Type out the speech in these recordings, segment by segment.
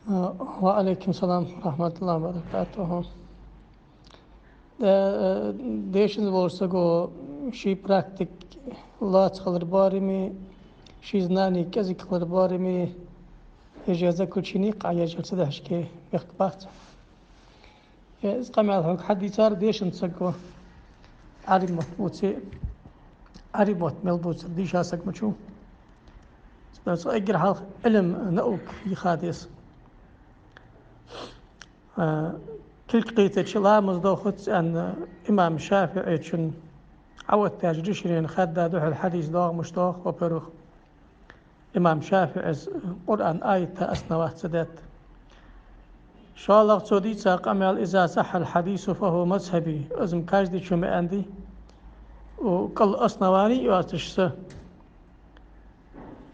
وعليكم السلام ورحمة الله وبركاته. Deşin olsa go şi praktik lat kılır bari mi şi znani kazi kılır bari mi إجازة كل شيء نيق على جلسة دهشكي يخبط إذا قام على حد صار ديش نسقو عريمة بوتسي عريمة ملبوس ديش هاسك مشو بس أجر حال علم نأوك يخاديس كل قيتة شلا مصدوخت أن إمام شافعي شن عود تاجريشين خد دوح الحديث دوغ مشتوخ وبروخ إمام شافعي قرآن آية أسنوات سدات شاء الله تودي قامل إذا صح الحديث فهو مذهبي أزم كاجدي شو عندي وكل أسنواني يواتشس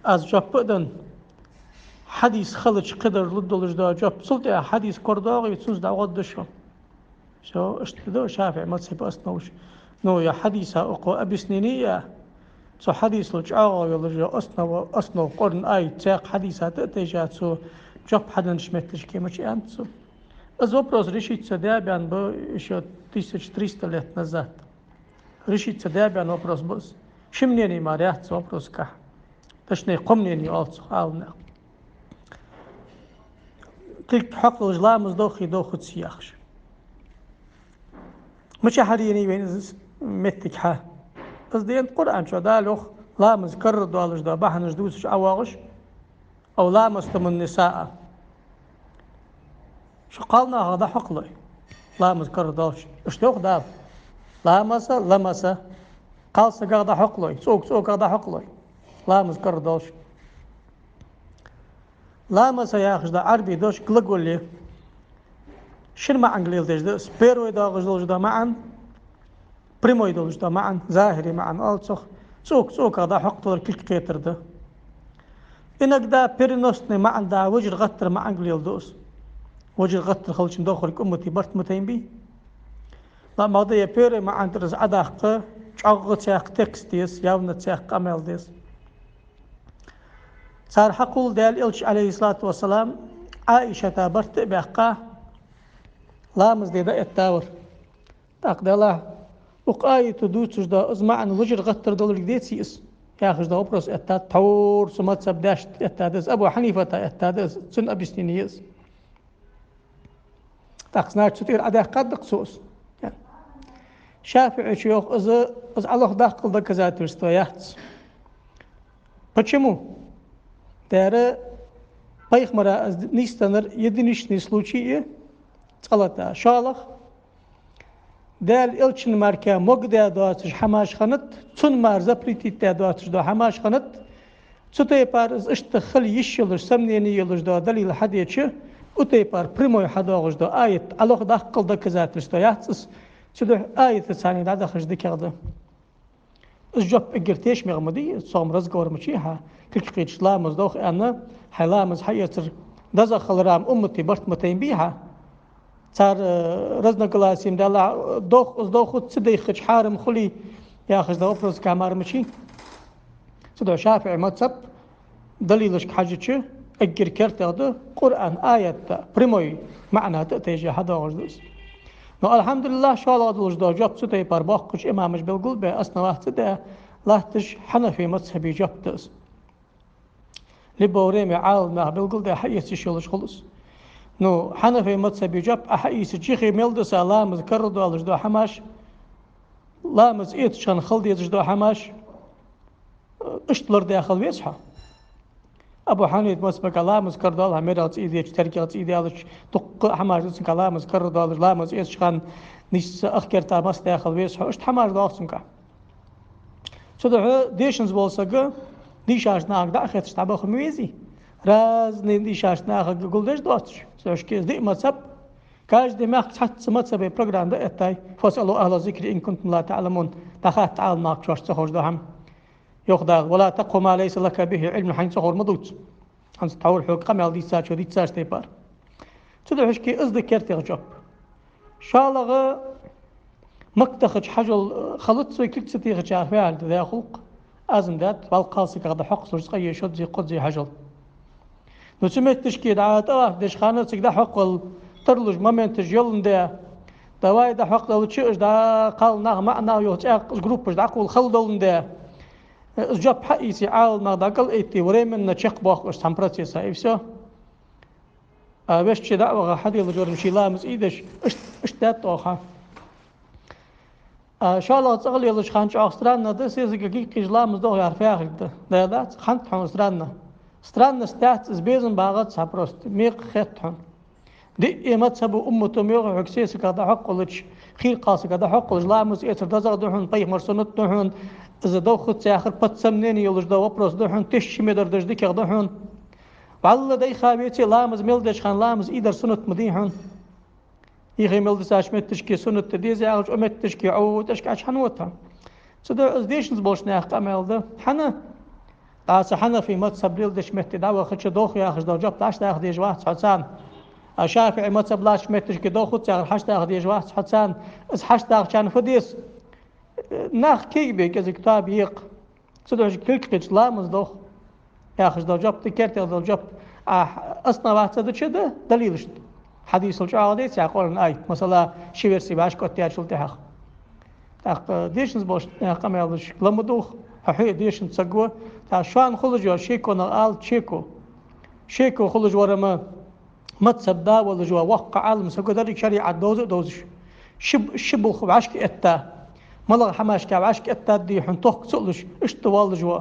از جاب بدن حديث خلج قدر لدولج دا جاب سلطة حديث كرداغ يتسوز دا غدشو شو اشتدو شافع مذهب أسنوش نو يا حديث أقو أبي سنينية سو حديث لجعاغ يلجا أسنو قرن آي تاق حديثات اتجاه سو جاب حدن شمتش كيما شي أنتسو از вопрос решить садябян был еще 1300 лет назад. Решить садябян вопрос был. Шимнени марят вопрос ка. Точнее, комнени алцу ална. Тик حق الجلام داخل داخل سياخش. مش حريني وين متك ح. از دين قرآن شو دالوخ لا مذكر دالش دا بحنش دوسش عواغش أو لا مستم النساء. شو قالنا هذا حقله لا مذكر دالش اشتوق داب لا مسا لمسا قال سقاض حقله سوق هذا حقله لا مذكر دالش لا مسا يا أخي دا عربي دوش قلقول لي شن ما انجليل ديش ده سبيرو يداغش دولش دا معا بريمو يدولش دا معا ظاهري معا سوق هذا حقله كل كيتر ده إنك دا بيرنوستني معا دا وجر غتر مع انجليل دوس وجه غتر خلشن داخلك أمتي برت متين بي لا ما ده يبير ما عندرز عداقة شغل تاق تكستيس يوم تاق عمل ديس صار حقول دال إلش عليه الصلاة والسلام عائشة برت بحقه لامز دي دا التاور تقدلا وقاية دوتش دا أزمع أن وجه غتر دولك ديتسيس يا أخي دا أبرز التات تور سمات سبداش التادس أبو حنيفة التادس سن أبي سنينيس تقصناش تطير عدا قد قصوص شافعي شيوخ إذا الله داخل ذاك ذات رستويات почему داره بايخ مرا نيستنر يدنيشني случаи صلاة شالخ دال إلشن ماركا مقدا دواتش حماش خنت تون مار запретить دواتش دو حماش خنت تطي بارز اشتخل يشلش سمنيني يلش دو دليل حديث وتيبار بريمو حداغش دو آية الله داخل ذاك ذات رستويات شدو آية ثانية دا داخل ذكر الجوب إجرتيش مغمدي صام رزقور مشيها كل قيتش لامز دوخ أنا حلامز حياتر دزخل رام أمتي برت متين بيها صار رزنا قلاسيم دالا دوخ تصدي خش حارم خلي ياخذ دا أفرز كامار مشي صدو شافعي متصب دليلش حاجة أجر كرت هذا قرآن آية بريموي معنى تأتيجي هذا غجلس نو الحمد لله شاء الله دلش دا جاب ستة بارباق كش إمامش بالقول بأسنا واحد ده لا تش حنفي مذهبي جاب تس لبوريمي عالم بالقول ده حيث شلش خلص نو حنفي مذهبي جاب أحيث جيخي ملدس لامز كردو دلش دا حماش لامز إيت شان خلدي دلش دا حماش اشتلر داخل ويسحا أبو حنيف مسبق لامز كردال هميرات إيدي تركيات إيدي على دق حماش دسنك لامز كردال لامز إيش خان نيس أخكر تامس داخل ويسحا اشت حماش داخسنك سودو ديشنز بولساقا ديشاش ناق داخل تشتعبا خميزي راز ديشاش ناق قلدش دواتش سوش كيز دي مصب كاش دي ماخ تحت مصبي بروغرام دا اتاي فاسألوا أهل الذكر إن كنتم لا تعلمون تخات تعال ناق شوش تخوش دوهم يخدع ولا تقو ما ليس لك به علم حين صغر مضوط حين تحول حق قمل دي ساش تيبار تدعو هشكي أذكرت يغجب شالغ مكتخج حجل خلط سوي كل ستيغ جار فعل ذا خلق أزم ذات والقاسك غدا حق سرزقية شد زي قد زي حجل نسمت تشكي دعوات دش خانة سجدا حقل ترلج ممنتج يلن ده دواي ده حقل وتشيش دا قال نغ معنا يوتاق جروبش دا قول خلدون ده جاب حقيسي عال ما دا قل ايتي وريمن نشق باخ وش تم بروسيسا ايفسو باش دعوة حدي لجور مشي لامس ايدش اشتات توخا شاء الله تغلي لش خانش اخسترانا ده سيزي قيق لامس دو يعرف ياخد ده ده خانت حون استرانا استرانا ستات زبيزن باغت سابروست ميق خيطهم دي ايمت سبو امتو ميق عكسيس كذا حقلش خير قاس كذا حقلش لامس ايتر دزغ دوحن طيح مرسونت دوحن اذا دو خد ساخر بات سمنين يلش دو وبروس دوحن تش مدر دج ديك دوحن والله دي خابيتي لامز ميلدش خان لامز ايدر سنت مديحن يخي ميلدس اشمت تشكي سنت ديزي اغج امت تشكي عود تشكي اش حنوتها سدو ازديشنز بوش ناخ قامل ده حنا قاس حنا في مت سبريل دش مت دعوه خدش دوخ يا اخج دو جاب تاش تاخ ديج واحد حسان شافعي مت سبلاش مت تشكي دو خد تاخ حش تاخ ديج واحد حسان از حش تاخ كان فديس ناخ كي بي كز كتاب يق سدو كلكج لامز دوخ يا أخي دو جاب تكرت دو جاب أصلا واحد صدق شده دليلش حديث الجاهديت يقولون أي مثلا شيرسي باش كنت يشل تحق ديشنز باش قميلش لما دوخ حي ديشن تسقوا شان خلجوا شيكو نقال شيكو خلج ورا ما تصدق ولا جوا وقع عالم سقوا ذلك شريعة دوزش شبل خب عشك أتا ملغ حماش كاب عشك أتا دي حنتوك سؤلش اشتوال جوا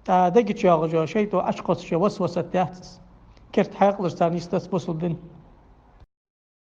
دقيت يا رجال شيء تو أشخاص شيء وسوسة تحت كرت حيقلش تاني استثبت الدين